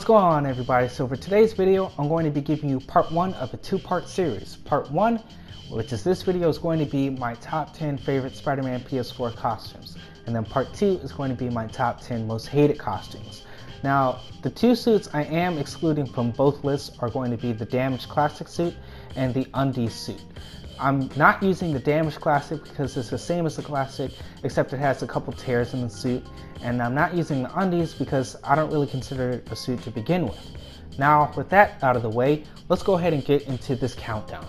going on, everybody? So for today's video, I'm going to be giving you part 1 of a 2-part series. Part 1, which is this video, is going to be my top 10 favorite Spider-Man PS4 costumes. And then part 2 is going to be my top 10 most hated costumes. Now, the two suits I am excluding from both lists are going to be the Damaged Classic suit and the Undies suit. I'm not using the Damaged Classic because it's the same as the Classic, except it has a couple tears in the suit. And I'm not using the Undies because I don't really consider it a suit to begin with. Now, with that out of the way, let's go ahead and get into this countdown.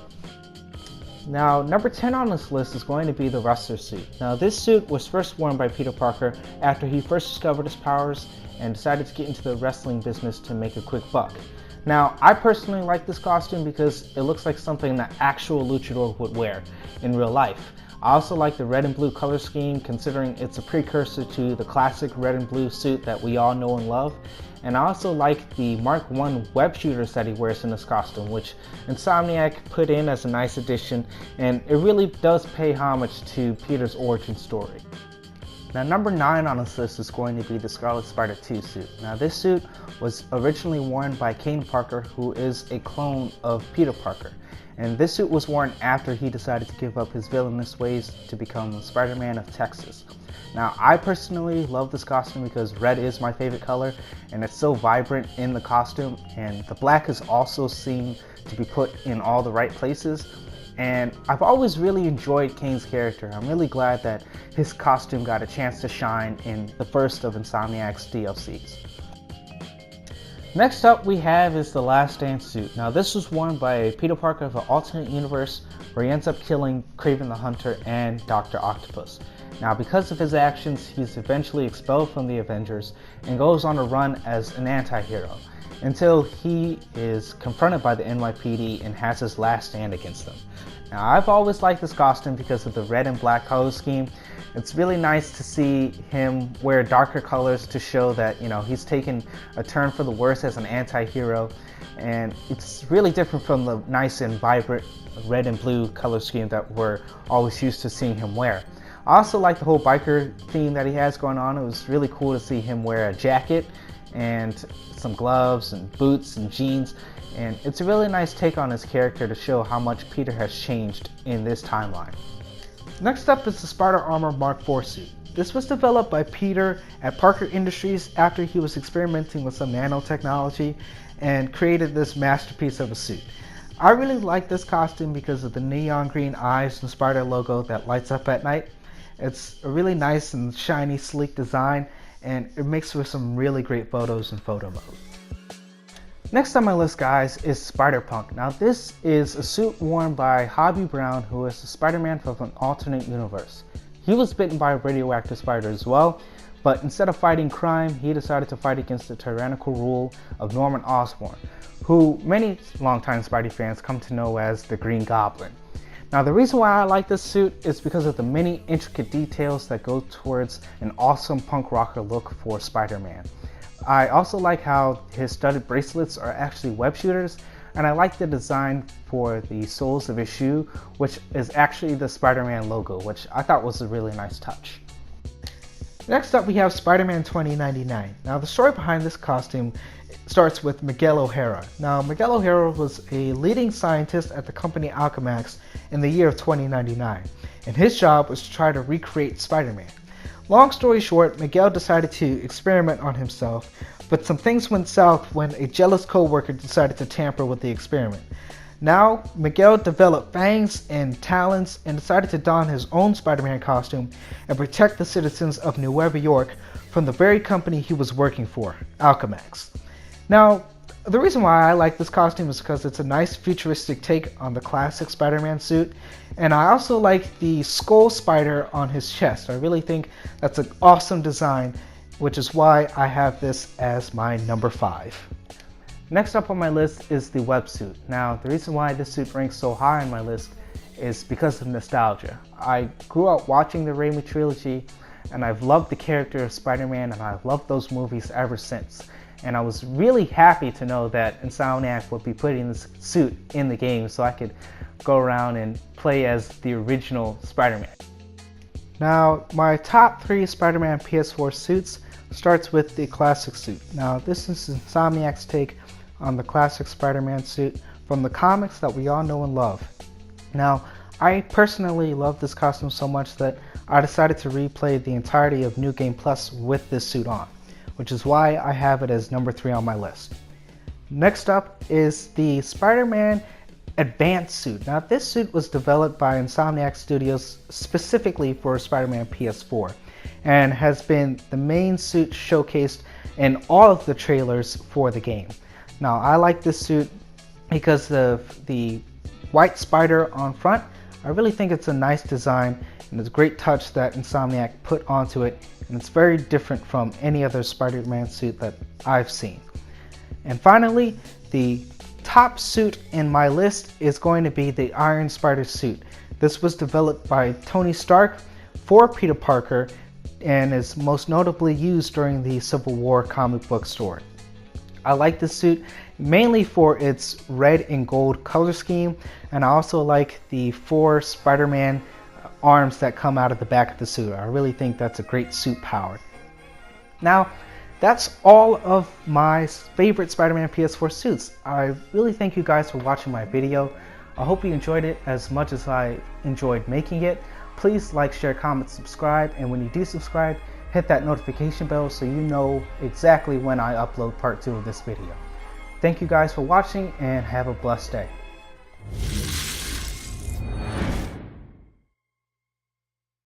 Now, number 10 on this list is going to be the Wrestler suit. Now, this suit was first worn by Peter Parker after he first discovered his powers and decided to get into the wrestling business to make a quick buck. Now, I personally like this costume because it looks like something that actual luchador would wear in real life. I also like the red and blue color scheme, considering it's a precursor to the classic red and blue suit that we all know and love. And I also like the Mark I web shooters that he wears in this costume, which Insomniac put in as a nice addition, and it really does pay homage to Peter's origin story. Now, number 9 on this list is going to be the Scarlet Spider 2 suit. Now, this suit was originally worn by Kane Parker, who is a clone of Peter Parker. And this suit was worn after he decided to give up his villainous ways to become the Spider-Man of Texas. Now, I personally love this costume because red is my favorite color, and it's so vibrant in the costume, and the black is also seen to be put in all the right places. And I've always really enjoyed Kane's character. I'm really glad that his costume got a chance to shine in the first of Insomniac's DLCs. Next up we have is the Last Stand suit. Now, this was worn by Peter Parker of an alternate universe where he ends up killing Kraven the Hunter and Dr. Octopus. Now, because of his actions, he's eventually expelled from the Avengers and goes on a run as an anti-hero until he is confronted by the NYPD and has his last stand against them. Now, I've always liked this costume because of the red and black color scheme. It's really nice to see him wear darker colors to show that, he's taken a turn for the worse as an anti-hero, and it's really different from the nice and vibrant red and blue color scheme that we're always used to seeing him wear. I also like the whole biker theme that he has going on. It was really cool to see him wear a jacket and some gloves and boots and jeans, and it's a really nice take on his character to show how much Peter has changed in this timeline. Next up is the Spider Armor Mark IV suit. This was developed by Peter at Parker Industries after he was experimenting with some nanotechnology and created this masterpiece of a suit. I really like this costume because of the neon green eyes and Spider logo that lights up at night. It's a really nice and shiny, sleek design, and it makes for some really great photos in photo mode. Next on my list, guys, is Spider-Punk. Now, this is a suit worn by Hobie Brown, who is the Spider-Man from an alternate universe. He was bitten by a radioactive spider as well, but instead of fighting crime, he decided to fight against the tyrannical rule of Norman Osborn, who many longtime Spidey fans come to know as the Green Goblin. Now, the reason why I like this suit is because of the many intricate details that go towards an awesome punk rocker look for Spider-Man. I also like how his studded bracelets are actually web shooters, and I like the design for the soles of his shoe, which is actually the Spider-Man logo, which I thought was a really nice touch. Next up we have Spider-Man 2099. Now, the story behind this costume starts with Miguel O'Hara. Now, Miguel O'Hara was a leading scientist at the company Alchemax in the year of 2099, and his job was to try to recreate Spider-Man. Long story short, Miguel decided to experiment on himself, but some things went south when a jealous co-worker decided to tamper with the experiment. Now, Miguel developed fangs and talons and decided to don his own Spider-Man costume and protect the citizens of Nueva York from the very company he was working for, Alchemax. Now, the reason why I like this costume is because it's a nice futuristic take on the classic Spider-Man suit, and I also like the skull spider on his chest. I really think that's an awesome design, which is why I have this as my number 5. Next up on my list is the web suit. Now, the reason why this suit ranks so high on my list is because of nostalgia. I grew up watching the Raimi trilogy, and I've loved the character of Spider-Man, and I've loved those movies ever since. And I was really happy to know that Insomniac would be putting this suit in the game so I could go around and play as the original Spider-Man. Now, my top 3 Spider-Man PS4 suits starts with the classic suit. Now this is Insomniac's take on the classic Spider-Man suit from the comics that we all know and love. Now I personally love this costume so much that I decided to replay the entirety of New Game Plus with this suit on, which is why I have it as number 3 on my list. Next up is the Spider-Man Advanced suit. Now this suit was developed by Insomniac Studios specifically for Spider-Man Ps4 and has been the main suit showcased in all of the trailers for the game. Now I like this suit because of the white spider on front. I really think it's a nice design and it's a great touch that Insomniac put onto it, and it's very different from any other Spider-Man suit that I've seen. And finally, the top suit in my list is going to be the Iron Spider suit. This was developed by Tony Stark for Peter Parker and is most notably used during the Civil War comic book story. I like this suit mainly for its red and gold color scheme, and I also like the 4 Spider-Man arms that come out of the back of the suit. I really think that's a great suit power. Now, that's all of my favorite Spider-Man PS4 suits. I really thank you guys for watching my video. I hope you enjoyed it as much as I enjoyed making it. Please like, share, comment, subscribe, and when you do subscribe, hit that notification bell so you know exactly when I upload part 2 of this video. Thank you guys for watching and have a blessed day.